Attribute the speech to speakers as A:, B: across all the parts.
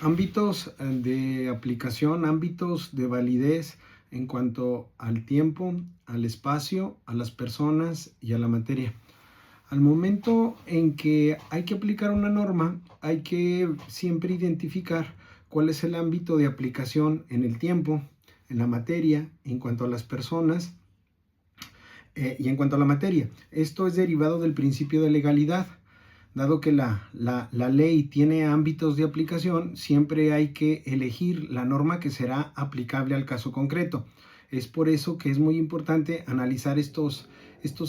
A: Ámbitos de aplicación, ámbitos de validez en cuanto al tiempo, al espacio, a las personas y a la materia. Al momento en que hay que aplicar una norma, hay que siempre identificar cuál es el ámbito de aplicación en el tiempo, en la materia, en cuanto a las personas y en cuanto a la materia. Esto es derivado del principio de legalidad. Dado que la ley tiene ámbitos de aplicación, siempre hay que elegir la norma que será aplicable al caso concreto. Es por eso que es muy importante analizar estos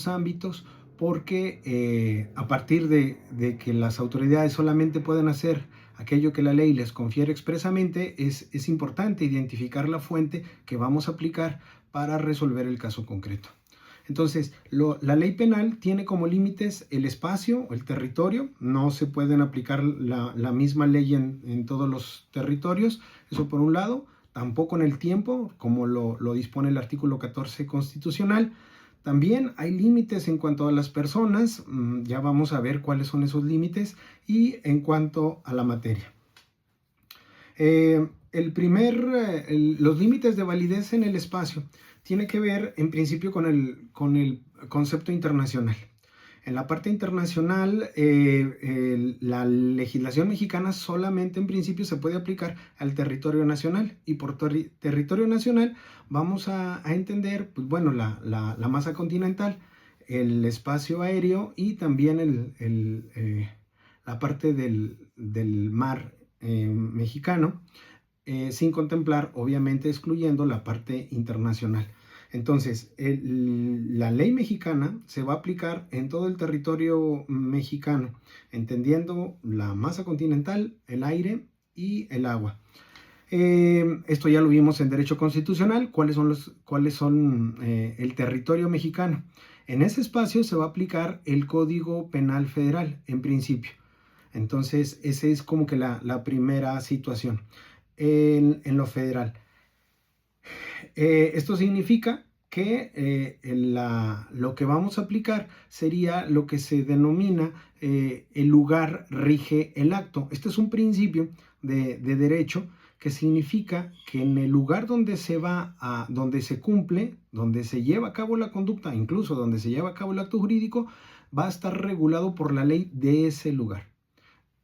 A: ámbitos, porque a partir de que las autoridades solamente pueden hacer aquello que la ley les confiere expresamente, es importante identificar la fuente que vamos a aplicar para resolver el caso concreto. Entonces, la ley penal tiene como límites el espacio, el territorio. No se pueden aplicar la misma ley en todos los territorios. Eso por un lado. Tampoco en el tiempo, como lo dispone el artículo 14 constitucional. También hay límites en cuanto a las personas. Ya vamos a ver cuáles son esos límites. Y en cuanto a la materia. Los límites de validez en el espacio tiene que ver en principio con el concepto internacional. En la parte internacional, la legislación mexicana solamente en principio se puede aplicar al territorio nacional, y por territorio nacional vamos a entender, pues bueno, la masa continental, el espacio aéreo y también la parte del mar mexicano, sin contemplar, obviamente, excluyendo la parte internacional. Entonces, la ley mexicana se va a aplicar en todo el territorio mexicano, entendiendo la masa continental, el aire y el agua. Esto ya lo vimos en derecho constitucional, cuáles son el territorio mexicano. En ese espacio se va a aplicar el Código Penal Federal, en principio. Entonces, esa es como que la primera situación en lo federal. Esto significa que lo que vamos a aplicar sería lo que se denomina el lugar rige el acto. Este es un principio de derecho que significa que en el lugar donde donde se cumple, donde se lleva a cabo la conducta, incluso donde se lleva a cabo el acto jurídico, va a estar regulado por la ley de ese lugar.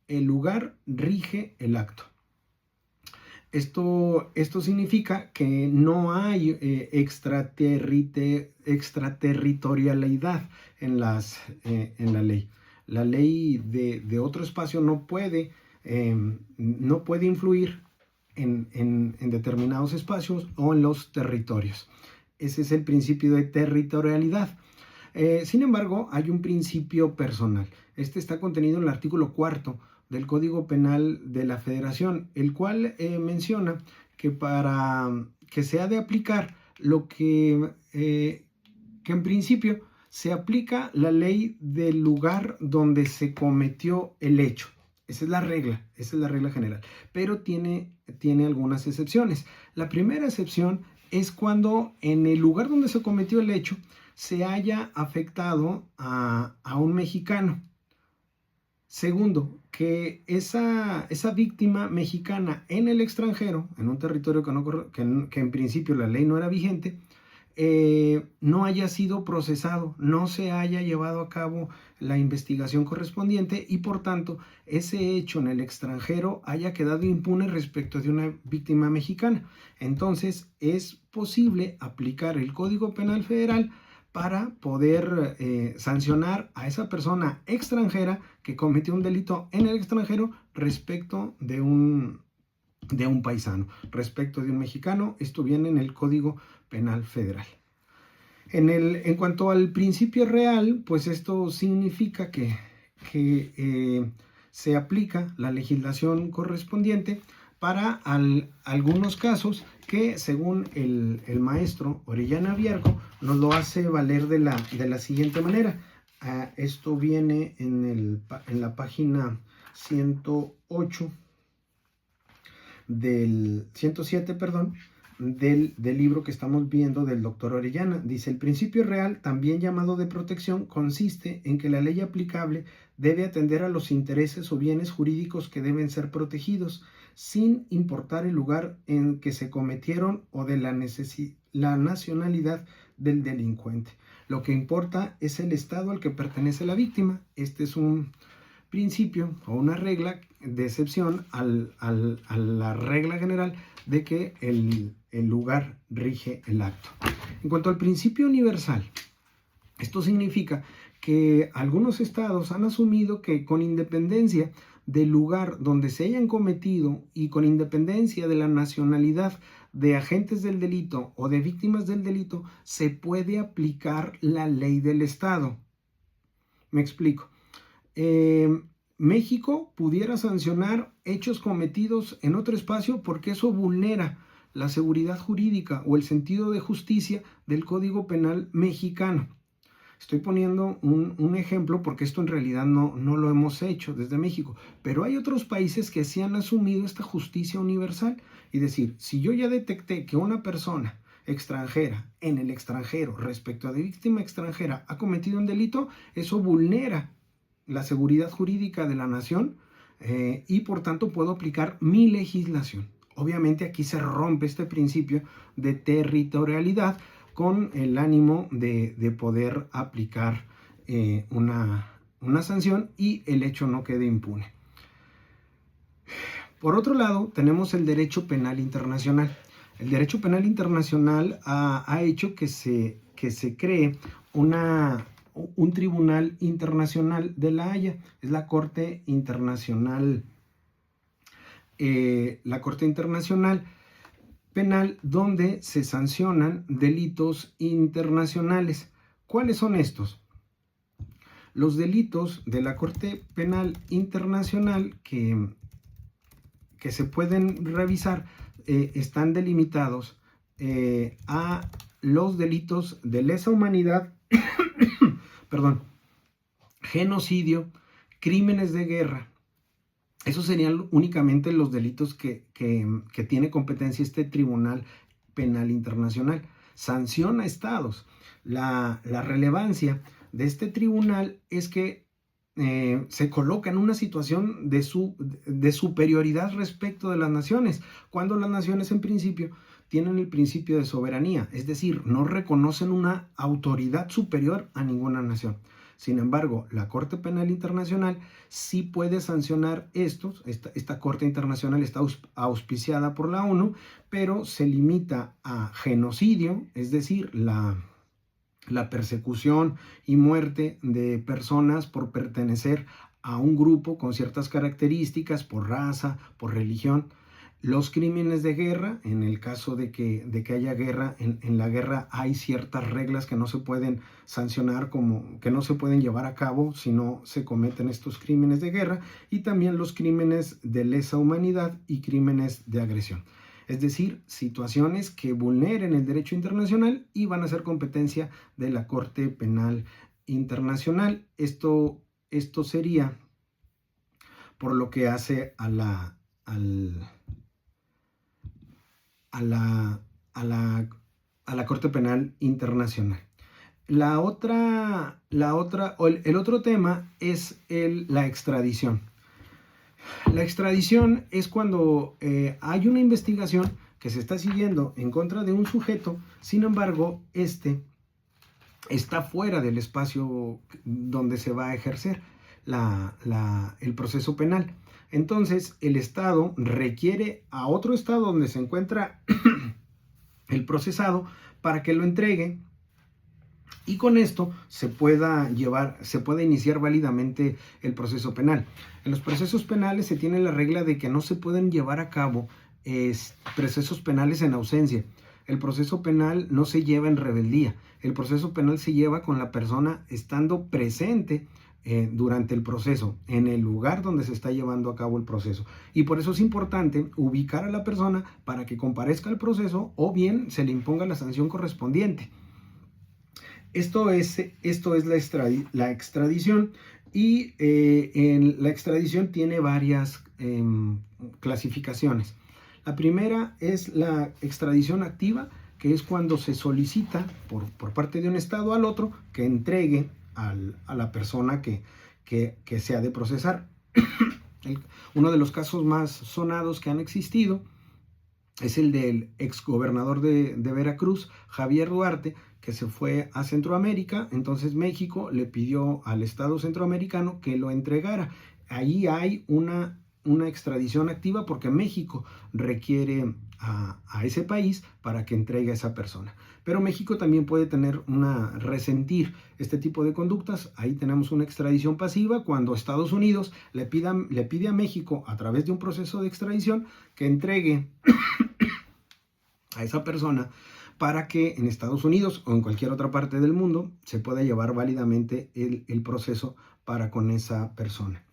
A: El lugar rige el acto. Esto significa que no hay extraterritorialidad en la ley. La ley de otro espacio no puede influir en determinados espacios o en los territorios. Ese es el principio de territorialidad. Sin embargo, hay un principio personal. Este está contenido en el artículo 4 del Código Penal de la Federación, el cual menciona que para que se ha de aplicar lo que en principio se aplica la ley del lugar donde se cometió el hecho. Esa es la regla general, pero tiene algunas excepciones. La primera excepción es cuando en el lugar donde se cometió el hecho se haya afectado a un mexicano. Segundo, que esa víctima mexicana en el extranjero, en un territorio que en principio la ley no era vigente, no haya sido procesado, no se haya llevado a cabo la investigación correspondiente y por tanto ese hecho en el extranjero haya quedado impune respecto de una víctima mexicana. Entonces es posible aplicar el Código Penal Federal para poder sancionar a esa persona extranjera que cometió un delito en el extranjero respecto de un paisano, respecto de un mexicano. Esto viene en el Código Penal Federal. En cuanto al principio real, pues esto significa que se aplica la legislación correspondiente para algunos casos que, según el maestro Orellana Bierko, nos lo hace valer de la siguiente manera. Esto viene en la página 107, del libro que estamos viendo del doctor Orellana. Dice: el principio real, también llamado de protección, consiste en que la ley aplicable debe atender a los intereses o bienes jurídicos que deben ser protegidos, sin importar el lugar en que se cometieron o de la nacionalidad del delincuente. Lo que importa es el estado al que pertenece la víctima. Este es un principio o una regla de excepción a la regla general de que el lugar rige el acto. En cuanto al principio universal, esto significa que algunos estados han asumido que, con independencia del lugar donde se hayan cometido y con independencia de la nacionalidad de agentes del delito o de víctimas del delito, se puede aplicar la ley del estado. Me explico. México pudiera sancionar hechos cometidos en otro espacio porque eso vulnera la seguridad jurídica o el sentido de justicia del Código Penal mexicano. Estoy poniendo un ejemplo porque esto en realidad no lo hemos hecho desde México, pero hay otros países que sí han asumido esta justicia universal. Y decir, si yo ya detecté que una persona extranjera en el extranjero respecto a de víctima extranjera ha cometido un delito, eso vulnera la seguridad jurídica de la nación y por tanto puedo aplicar mi legislación. Obviamente aquí se rompe este principio de territorialidad con el ánimo de poder aplicar una sanción y el hecho no quede impune. Por otro lado, tenemos el derecho penal internacional. El derecho penal internacional ha hecho que se cree un tribunal internacional de La Haya. Es la Corte Internacional Penal, donde se sancionan delitos internacionales. ¿Cuáles son estos? Los delitos de la Corte Penal Internacional que se pueden revisar están delimitados a los delitos de lesa humanidad, perdón, genocidio, crímenes de guerra. Esos serían únicamente los delitos que tiene competencia este Tribunal Penal Internacional. Sanciona estados. La relevancia de este tribunal es que se coloca en una situación de superioridad respecto de las naciones, cuando las naciones en principio tienen el principio de soberanía, es decir, no reconocen una autoridad superior a ninguna nación. Sin embargo, la Corte Penal Internacional sí puede sancionar estos. Esta Corte Internacional está auspiciada por la ONU, pero se limita a genocidio, es decir, la persecución y muerte de personas por pertenecer a un grupo con ciertas características, por raza, por religión. Los crímenes de guerra, en el caso de que haya guerra, en la guerra hay ciertas reglas que no se pueden sancionar, como que no se pueden llevar a cabo si no se cometen estos crímenes de guerra, y también los crímenes de lesa humanidad y crímenes de agresión. Es decir, situaciones que vulneren el derecho internacional y van a ser competencia de la Corte Penal Internacional. Esto sería por lo que hace a la Corte Penal Internacional. El otro tema es la extradición. La extradición es cuando hay una investigación que se está siguiendo en contra de un sujeto, sin embargo, este está fuera del espacio donde se va a ejercer el proceso penal. Entonces, el Estado requiere a otro Estado donde se encuentra el procesado para que lo entregue, y con esto se pueda iniciar válidamente el proceso penal. En los procesos penales se tiene la regla de que no se pueden llevar a cabo procesos penales en ausencia. El proceso penal no se lleva en rebeldía. El proceso penal se lleva con la persona estando presente durante el proceso, en el lugar donde se está llevando a cabo el proceso. Y por eso es importante ubicar a la persona para que comparezca al proceso o bien se le imponga la sanción correspondiente. Esto es la extradición, y la extradición tiene varias clasificaciones. La primera es la extradición activa, que es cuando se solicita por parte de un estado al otro que entregue a la persona que se ha de procesar. Uno de los casos más sonados que han existido es el del exgobernador de Veracruz, Javier Duarte, que se fue a Centroamérica. Entonces México le pidió al Estado centroamericano que lo entregara. Ahí hay una extradición activa porque México requiere a ese país para que entregue a esa persona. Pero México también puede resentir este tipo de conductas. Ahí tenemos una extradición pasiva cuando Estados Unidos le pide a México, a través de un proceso de extradición, que entregue a esa persona para que en Estados Unidos o en cualquier otra parte del mundo se pueda llevar válidamente el proceso para con esa persona.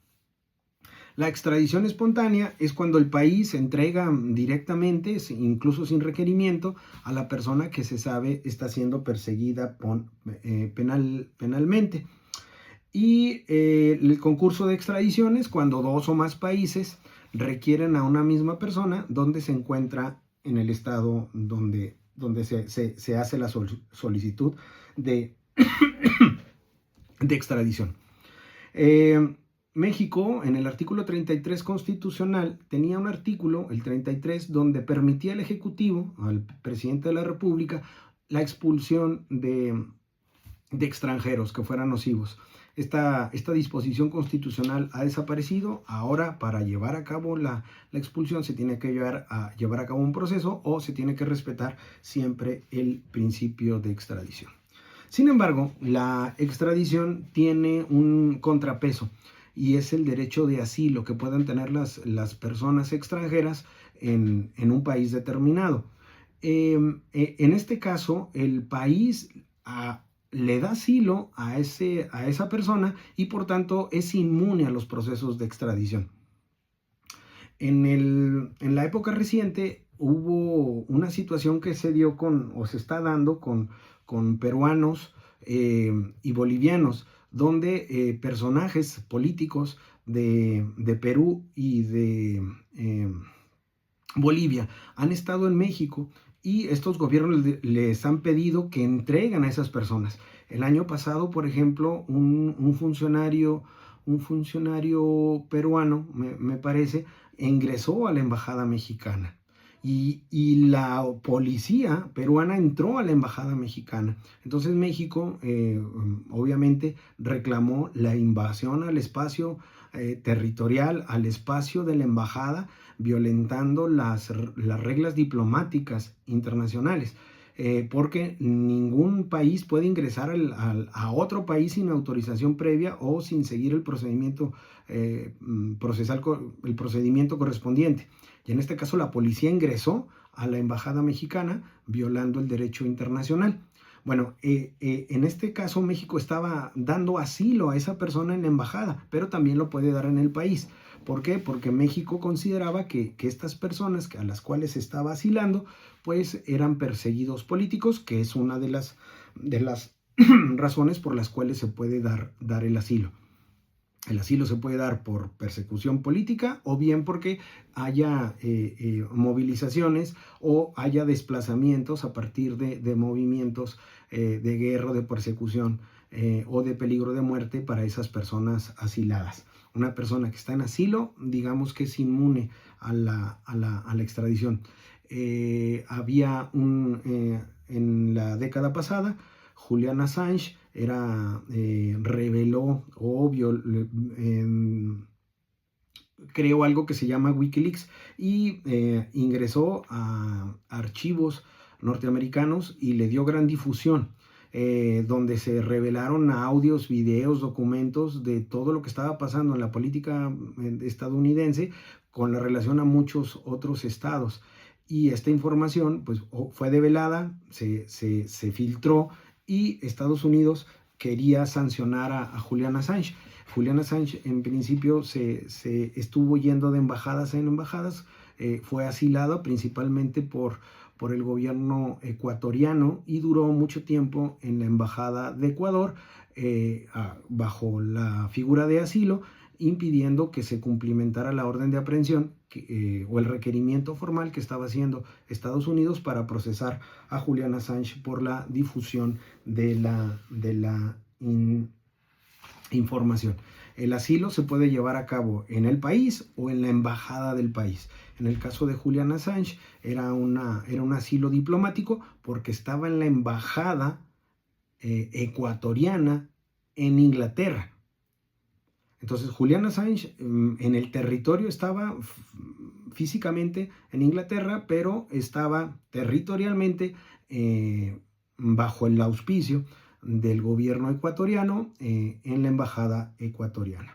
A: La extradición espontánea es cuando el país entrega directamente, incluso sin requerimiento, a la persona que se sabe está siendo perseguida penalmente. Y el concurso de extradición es cuando dos o más países requieren a una misma persona donde se encuentra en el estado donde se hace la solicitud de, de extradición. México, en el artículo 33 constitucional, tenía un artículo, el 33, donde permitía al Ejecutivo, al presidente de la República, la expulsión de extranjeros que fueran nocivos. Esta disposición constitucional ha desaparecido. Ahora, para llevar a cabo la expulsión, se tiene que llevar a cabo un proceso o se tiene que respetar siempre el principio de extradición. Sin embargo, la extradición tiene un contrapeso y es el derecho de asilo que puedan tener las personas extranjeras en un país determinado. En este caso, el país le da asilo a esa persona y por tanto es inmune a los procesos de extradición. En la época reciente hubo una situación que se dio se está dando con peruanos y bolivianos, donde personajes políticos de Perú y de Bolivia han estado en México y estos gobiernos les han pedido que entreguen a esas personas. El año pasado, por ejemplo, un funcionario peruano, me parece, ingresó a la embajada mexicana. Y la policía peruana entró a la embajada mexicana. Entonces México obviamente reclamó la invasión al espacio territorial, al espacio de la embajada, violentando las reglas diplomáticas internacionales. Porque ningún país puede ingresar a otro país sin autorización previa o sin seguir el procedimiento procesal, el procedimiento correspondiente. Y en este caso la policía ingresó a la embajada mexicana violando el derecho internacional. Bueno, en este caso México estaba dando asilo a esa persona en la embajada, pero también lo puede dar en el país. ¿Por qué? Porque México consideraba que estas personas a las cuales se estaba asilando, pues eran perseguidos políticos, que es una de las razones por las cuales se puede dar el asilo. El asilo se puede dar por persecución política o bien porque haya movilizaciones o haya desplazamientos a partir de movimientos de guerra, de persecución o de peligro de muerte para esas personas asiladas. Una persona que está en asilo, digamos que es inmune a la extradición. Había en la década pasada, Julian Assange reveló o creó algo que se llama Wikileaks y ingresó a archivos norteamericanos y le dio gran difusión, donde se revelaron audios, videos, documentos de todo lo que estaba pasando en la política estadounidense con la relación a muchos otros estados. Y esta información pues, fue develada, se filtró y Estados Unidos quería sancionar a Julian Assange. Julian Assange en principio se estuvo yendo de embajadas en embajadas, fue asilado principalmente por el gobierno ecuatoriano y duró mucho tiempo en la embajada de Ecuador bajo la figura de asilo impidiendo que se cumplimentara la orden de aprehensión o el requerimiento formal que estaba haciendo Estados Unidos para procesar a Julian Assange por la difusión de la información. El asilo se puede llevar a cabo en el país o en la embajada del país. En el caso de Julian Assange era un asilo diplomático porque estaba en la embajada ecuatoriana en Inglaterra. Entonces Julian Assange en el territorio estaba físicamente en Inglaterra, pero estaba territorialmente bajo el auspicio del gobierno ecuatoriano en la embajada ecuatoriana.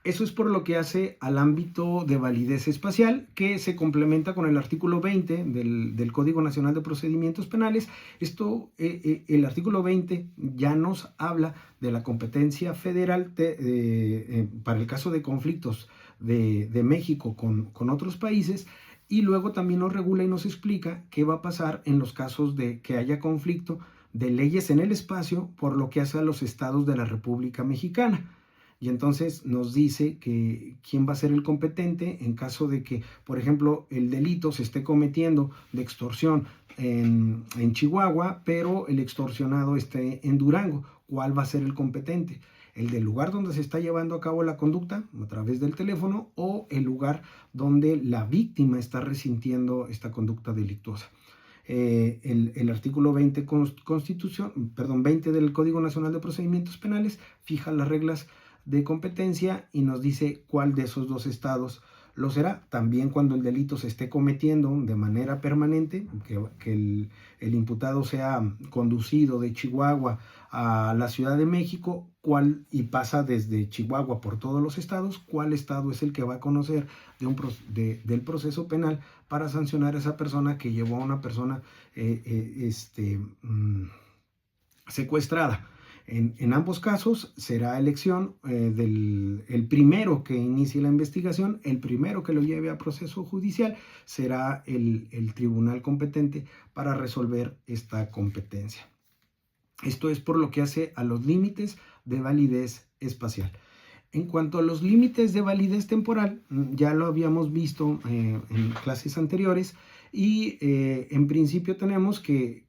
A: Eso es por lo que hace al ámbito de validez espacial, que se complementa con el artículo 20 del Código Nacional de Procedimientos Penales. El artículo 20 ya nos habla de la competencia federal para el caso de conflictos de México con otros países, y luego también nos regula y nos explica qué va a pasar en los casos de que haya conflicto de leyes en el espacio por lo que hace a los estados de la República Mexicana. Y entonces nos dice que quién va a ser el competente en caso de que, por ejemplo, el delito se esté cometiendo de extorsión en Chihuahua, pero el extorsionado esté en Durango. ¿Cuál va a ser el competente? ¿El del lugar donde se está llevando a cabo la conducta a través del teléfono o el lugar donde la víctima está resintiendo esta conducta delictuosa? El artículo 20, 20 del Código Nacional de Procedimientos Penales fija las reglas de competencia y nos dice cuál de esos dos estados lo será. También cuando el delito se esté cometiendo de manera permanente, que el imputado sea conducido de Chihuahua a la Ciudad de México, y pasa desde Chihuahua por todos los estados, cuál estado es el que va a conocer del proceso penal para sancionar a esa persona que llevó a una persona secuestrada. En ambos casos será elección el primero que inicie la investigación, el primero que lo lleve a proceso judicial será el tribunal competente para resolver esta competencia. Esto es por lo que hace a los límites de validez espacial. En cuanto a los límites de validez temporal, ya lo habíamos visto en clases anteriores. Y en principio tenemos que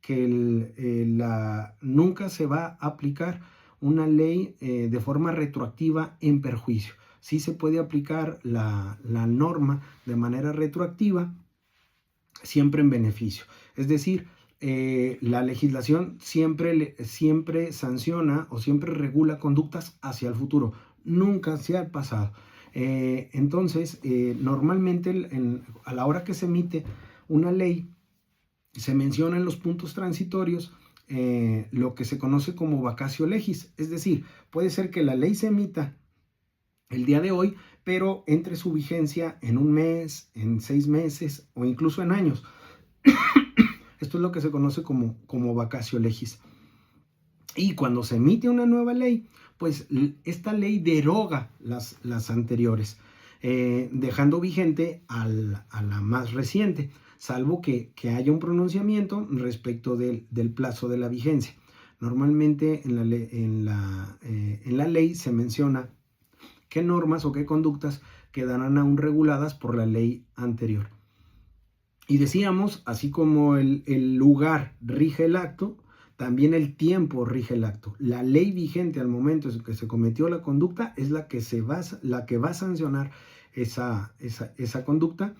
A: nunca se va a aplicar una ley de forma retroactiva en perjuicio. Sí se puede aplicar la norma de manera retroactiva, siempre en beneficio. Es decir, la legislación siempre sanciona o siempre regula conductas hacia el futuro, nunca hacia el pasado. Entonces, normalmente a la hora que se emite una ley, se menciona en los puntos transitorios lo que se conoce como vacatio legis, es decir, puede ser que la ley se emita el día de hoy, pero entre su vigencia en un mes, en 6 meses o incluso en años. Esto es lo que se conoce como vacatio legis. Y cuando se emite una nueva ley, pues esta ley deroga las anteriores, dejando vigente a la más reciente, salvo que haya un pronunciamiento respecto del plazo de la vigencia. Normalmente en la ley se menciona qué normas o qué conductas quedarán aún reguladas por la ley anterior. Y decíamos, así como el lugar rige el acto, también el tiempo rige el acto. La ley vigente al momento en que se cometió la conducta es la que va a sancionar esa conducta,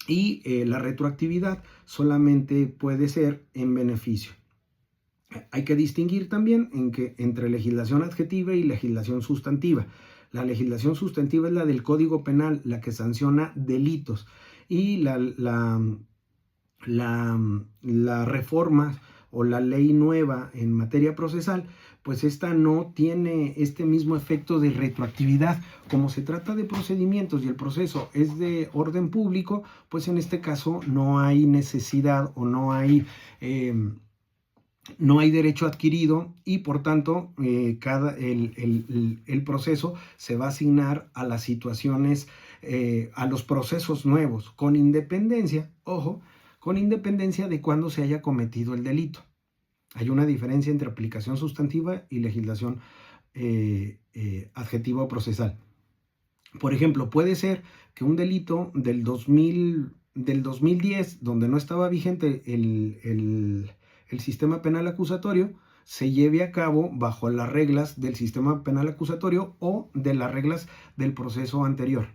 A: y la retroactividad solamente puede ser en beneficio. Hay que distinguir también entre legislación adjetiva y legislación sustantiva. La legislación sustantiva es la del Código Penal, la que sanciona delitos, y la reforma o la ley nueva en materia procesal, pues esta no tiene este mismo efecto de retroactividad. Como se trata de procedimientos y el proceso es de orden público, pues en este caso no hay necesidad o no hay derecho adquirido, y por tanto el proceso se va a asignar a las situaciones, a los procesos nuevos, con independencia, ojo, con independencia de cuándo se haya cometido el delito. Hay una diferencia entre aplicación sustantiva y legislación adjetivo procesal. Por ejemplo, puede ser que un delito del 2010, donde no estaba vigente el sistema penal acusatorio, se lleve a cabo bajo las reglas del sistema penal acusatorio o de las reglas del proceso anterior.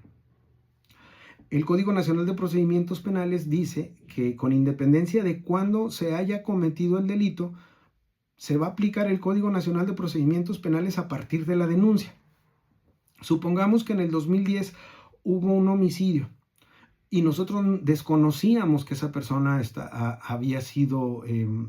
A: El Código Nacional de Procedimientos Penales dice que con independencia de cuándo se haya cometido el delito, se va a aplicar el Código Nacional de Procedimientos Penales a partir de la denuncia. Supongamos que en el 2010 hubo un homicidio y nosotros desconocíamos que esa persona había sido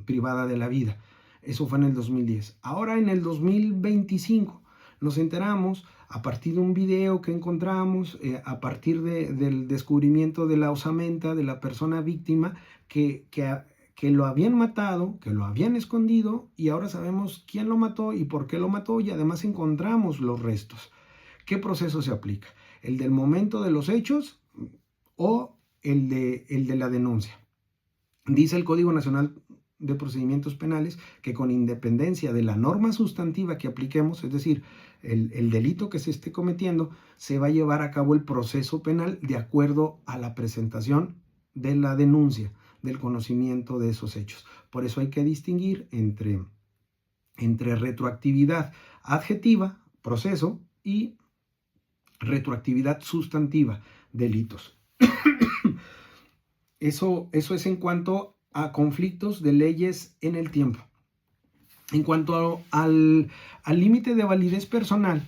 A: privada de la vida. Eso fue en el 2010. Ahora en el 2025 nos enteramos a partir de un video que encontramos, a partir del descubrimiento de la osamenta de la persona víctima, que lo habían matado, que lo habían escondido, y ahora sabemos quién lo mató y por qué lo mató, y además encontramos los restos. ¿Qué proceso se aplica? ¿El del momento de los hechos o el de la denuncia? Dice el Código Nacional de Procedimientos Penales que con independencia de la norma sustantiva que apliquemos, es decir, el delito que se esté cometiendo, se va a llevar a cabo el proceso penal de acuerdo a la presentación de la denuncia, del conocimiento de esos hechos. Por eso hay que distinguir entre retroactividad adjetiva, proceso, y retroactividad sustantiva, delitos. Eso es en cuanto a conflictos de leyes en el tiempo. En cuanto al límite de validez personal,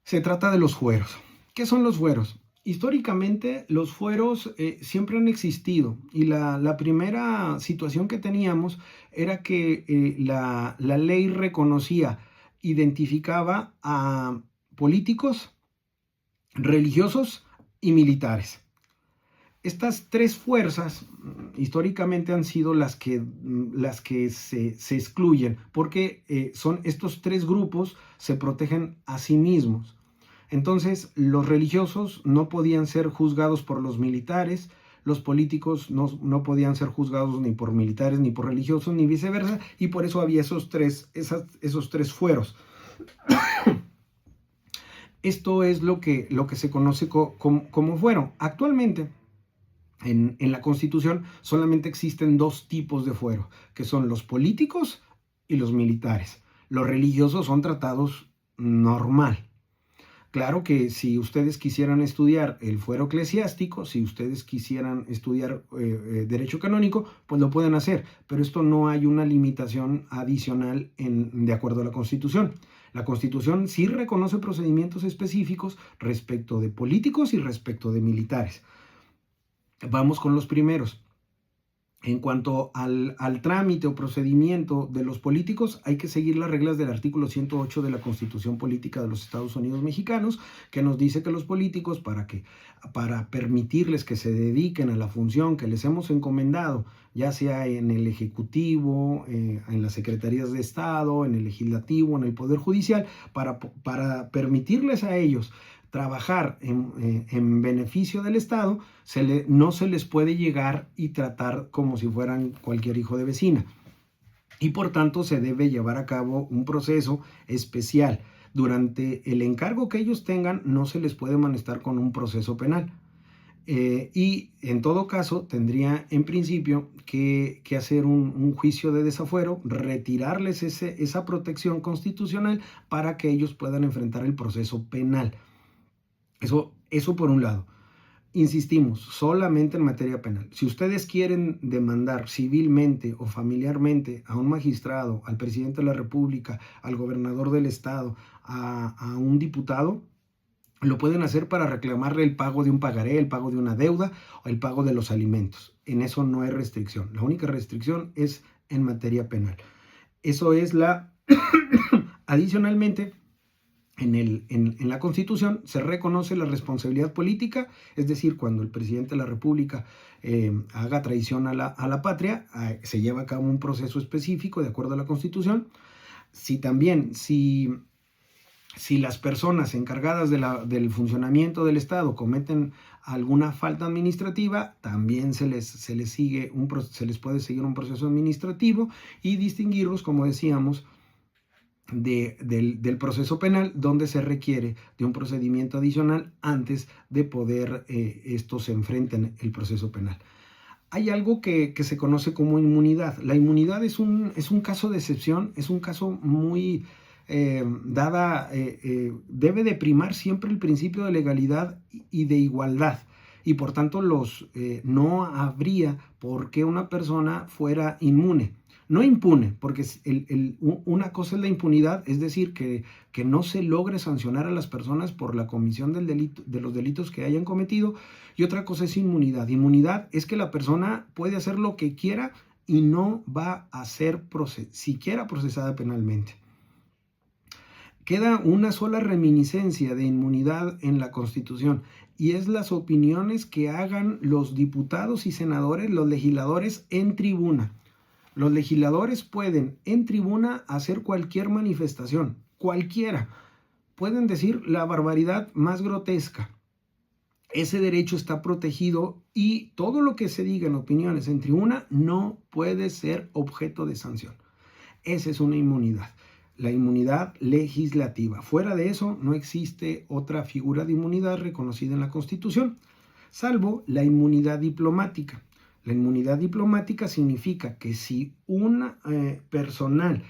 A: se trata de los fueros. ¿Qué son los fueros? Históricamente los fueros siempre han existido, y la primera situación que teníamos era que la ley reconocía, identificaba a políticos, religiosos y militares. Estas tres fuerzas históricamente han sido las que se excluyen, porque estos tres grupos se protegen a sí mismos. Entonces, los religiosos no podían ser juzgados por los militares, los políticos no podían ser juzgados ni por militares, ni por religiosos, ni viceversa, y por eso había esos tres fueros. Esto es lo que se conoce como fuero. Actualmente, en la Constitución solamente existen dos tipos de fuero, que son los políticos y los militares. Los religiosos son tratados normal. Claro que si ustedes quisieran estudiar el fuero eclesiástico, si ustedes quisieran estudiar derecho canónico, pues lo pueden hacer, pero esto no hay una limitación adicional de acuerdo a la Constitución. La Constitución sí reconoce procedimientos específicos respecto de políticos y respecto de militares. Vamos con los primeros. En cuanto al trámite o procedimiento de los políticos, hay que seguir las reglas del artículo 108 de la Constitución Política de los Estados Unidos Mexicanos, que nos dice que los políticos, para permitirles que se dediquen a la función que les hemos encomendado, ya sea en el Ejecutivo, en las Secretarías de Estado, en el Legislativo, en el Poder Judicial, para permitirles a ellos trabajar en beneficio del Estado, no se les puede llegar y tratar como si fueran cualquier hijo de vecina. Y por tanto se debe llevar a cabo un proceso especial. Durante el encargo que ellos tengan, no se les puede amonestar con un proceso penal. Y en todo caso tendría en principio que hacer un juicio de desafuero, retirarles esa protección constitucional para que ellos puedan enfrentar el proceso penal. Eso por un lado. Insistimos, solamente en materia penal. Si ustedes quieren demandar civilmente o familiarmente a un magistrado, al presidente de la República, al gobernador del estado, a un diputado, lo pueden hacer para reclamarle el pago de un pagaré, el pago de una deuda o el pago de los alimentos. En eso no hay restricción. La única restricción es en materia penal. Eso es Adicionalmente, en la Constitución se reconoce la responsabilidad política, es decir, cuando el presidente de la República haga traición a la patria, se lleva a cabo un proceso específico de acuerdo a la Constitución. Si las personas encargadas del funcionamiento del Estado cometen alguna falta administrativa, también se les puede seguir un proceso administrativo y distinguirlos, como decíamos, del proceso penal, donde se requiere de un procedimiento adicional antes de poder estos se enfrenten el proceso penal. Hay algo que se conoce como inmunidad. La inmunidad es un caso de excepción, es un caso muy debe de primar siempre el principio de legalidad y de igualdad. Y por tanto no habría por qué una persona fuera inmune. No impune, porque una cosa es la impunidad, es decir, que no se logre sancionar a las personas por la comisión del delito, de los delitos que hayan cometido, y otra cosa es inmunidad. Inmunidad es que la persona puede hacer lo que quiera y no va a ser siquiera procesada penalmente. Queda una sola reminiscencia de inmunidad en la Constitución, y es las opiniones que hagan los diputados y senadores, los legisladores en tribuna. Los legisladores pueden en tribuna hacer cualquier manifestación, cualquiera. Pueden decir la barbaridad más grotesca. Ese derecho está protegido y todo lo que se diga en opiniones en tribuna no puede ser objeto de sanción. Esa es una inmunidad, la inmunidad legislativa. Fuera de eso no existe otra figura de inmunidad reconocida en la Constitución, salvo la inmunidad diplomática. La inmunidad diplomática significa que si un personal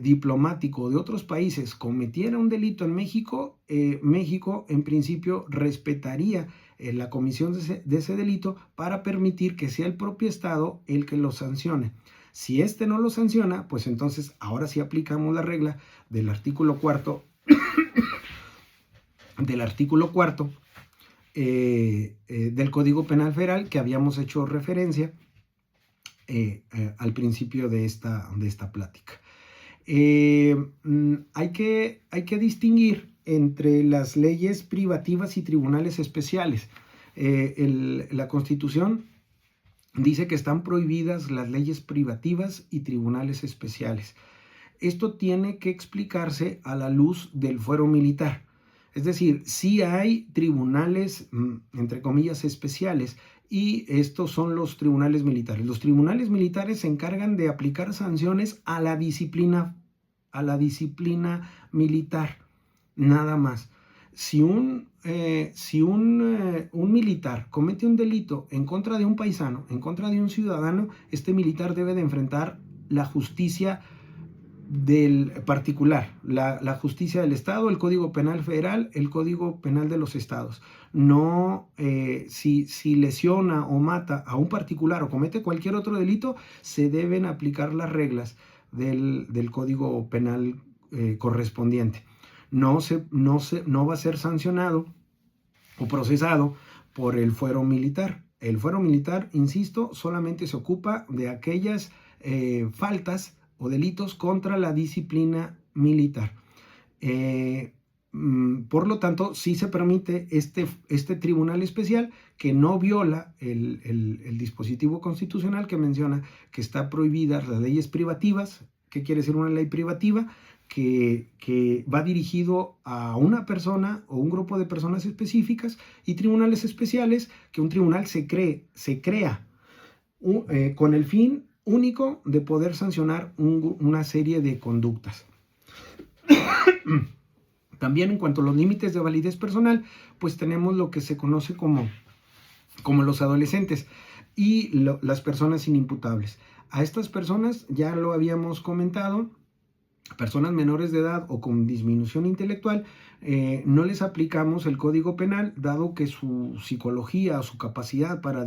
A: diplomático de otros países cometiera un delito en México, México en principio respetaría la comisión de ese delito para permitir que sea el propio Estado el que lo sancione. Si este no lo sanciona, pues entonces ahora sí aplicamos la regla del artículo cuarto del Código Penal Federal, que habíamos hecho referencia al principio de esta plática. Hay que distinguir entre las leyes privativas y tribunales especiales. La Constitución dice que están prohibidas las leyes privativas y tribunales especiales. Esto tiene que explicarse a la luz del fuero militar. Es decir, sí hay tribunales, entre comillas, especiales, y estos son los tribunales militares. Los tribunales militares se encargan de aplicar sanciones a la disciplina militar, nada más. Si un militar comete un delito en contra de un paisano, en contra de un ciudadano, este militar debe de enfrentar la justicia del particular, la justicia del Estado, el Código Penal Federal, el Código Penal de los Estados. No, si lesiona o mata a un particular o comete cualquier otro delito, se deben aplicar las reglas del Código Penal correspondiente. No va a ser sancionado o procesado por el fuero militar. El fuero militar, insisto, solamente se ocupa de aquellas faltas o delitos contra la disciplina militar. Por lo tanto, sí se permite este tribunal especial que no viola el dispositivo constitucional que menciona que está prohibidas las leyes privativas. ¿Qué quiere decir una ley privativa? Que va dirigido a una persona o un grupo de personas específicas, y tribunales especiales, que un tribunal se crea con el fin único de poder sancionar una serie de conductas. También en cuanto a los límites de validez personal, pues tenemos lo que se conoce como los adolescentes y las personas inimputables. A estas personas, ya lo habíamos comentado, personas menores de edad o con disminución intelectual, no les aplicamos el Código Penal, dado que su psicología o su capacidad para